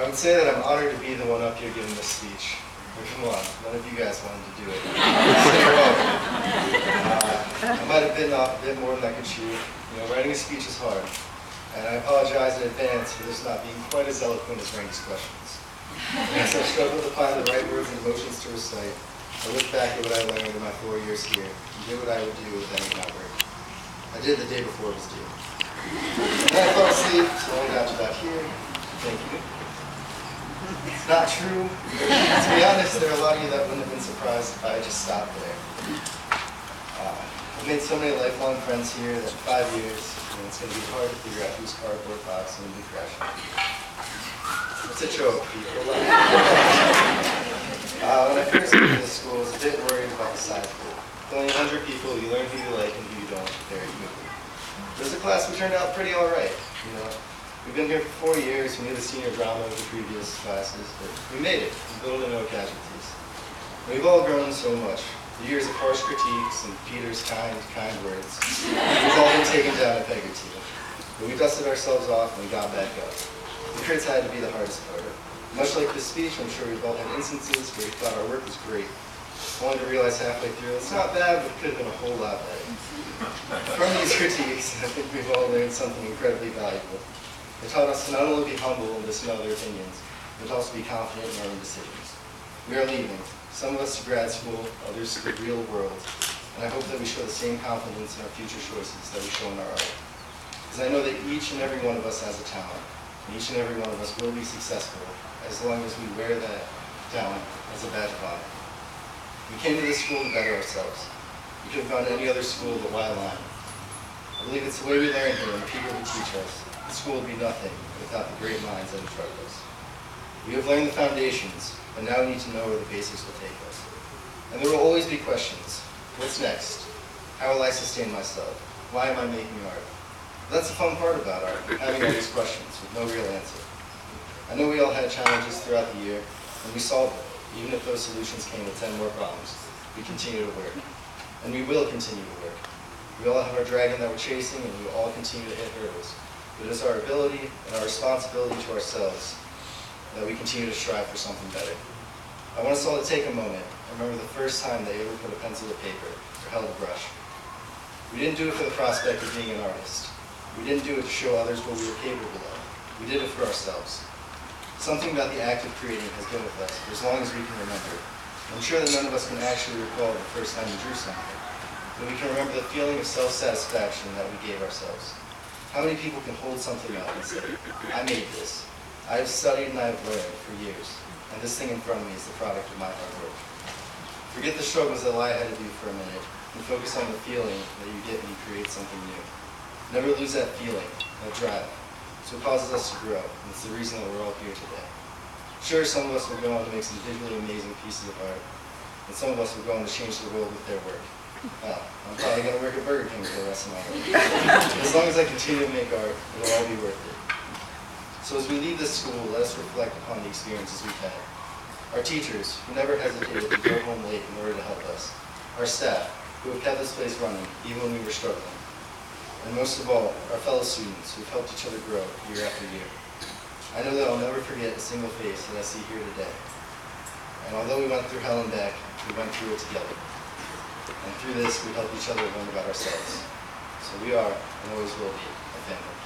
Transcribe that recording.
I would say that I'm honored to be the one up here giving this speech. But come on, none of you guys wanted to do it. So you're welcome. I might have bitten off a bit more than I could chew. You know, writing a speech is hard. And I apologize in advance for this not being quite as eloquent as Randy's questions. As I struggled to find the right words and emotions to recite, I look back at what I learned in my 4 years here and did what I would do with any of my work. I did the day before it was due. And then I fell asleep, so I got to about here. Thank you. It's not true. To be honest, there are a lot of you that wouldn't have been surprised if I had just stopped there. I've made so many lifelong friends here that in 5 years, it's going to be hard to figure out whose cardboard box I'm going to be crashing. It's a joke, people. When I first came to this school, I was a bit worried about the size of it. With only 100 people, you learn who you like and who you don't very quickly. But as a class, we turned out pretty all right. You know, we've been here for 4 years. We knew the senior drama of the previous classes, but we made it. We built in no casualties. And we've all grown so much. The years of harsh critiques and Peter's kind words, we've all been taken down a peg or two. But we dusted ourselves off and we got back up. The crits had to be the hardest part. Much like this speech, I'm sure we've all had instances where we thought our work was great, only to realize halfway through it's not bad, but it could have been a whole lot better. From these critiques, I think we've all learned something incredibly valuable. They taught us to not only be humble and listen to other opinions, but also be confident in our own decisions. We are leaving. Some of us to grad school, others to the real world, and I hope that we show the same confidence in our future choices that we show in our art. Because I know that each and every one of us has a talent, and each and every one of us will be successful as long as we wear that talent as a badge of honor. We came to this school to better ourselves. We could have gone to any other school but why line? I believe it's the way we learn here and the people who teach us. The school would be nothing without the great minds that instruct us. We have learned the foundations, but now we need to know where the basics will take us. And there will always be questions. What's next? How will I sustain myself? Why am I making art? That's the fun part about art, having all these questions with no real answer. I know we all had challenges throughout the year, and we solved them. Even if those solutions came with 10 more problems, we continue to work. And we will continue to work. We all have our dragon that we're chasing, and we will all continue to hit hurdles. But it is our ability and our responsibility to ourselves that we continue to strive for something better. I want us all to take a moment and remember the first time that you ever put a pencil to paper or held a brush. We didn't do it for the prospect of being an artist. We didn't do it to show others what we were capable of. We did it for ourselves. Something about the act of creating has been with us for as long as we can remember. I'm sure that none of us can actually recall the first time we drew something, but we can remember the feeling of self-satisfaction that we gave ourselves. How many people can hold something up and say, I made this. I have studied and I have learned for years, and this thing in front of me is the product of my hard work. Forget the struggles that lie ahead of you for a minute, and focus on the feeling that you get when you create something new. Never lose that feeling, that drive. It's what causes us to grow, and it's the reason that we're all here today. Sure, some of us will go on to make some visually amazing pieces of art, and some of us will go on to change the world with their work. Well, I'm probably going to work at Burger King for the rest of my life. As long as I continue to make art, it'll all be worth it. So as we leave this school, let us reflect upon the experiences we've had. Our teachers, who never hesitated to go home late in order to help us. Our staff, who have kept this place running, even when we were struggling. And most of all, our fellow students, who have helped each other grow year after year. I know that I'll never forget a single face that I see here today. And although we went through hell and back, we went through it together. And through this, we helped each other learn about ourselves. So we are, and always will be, a family.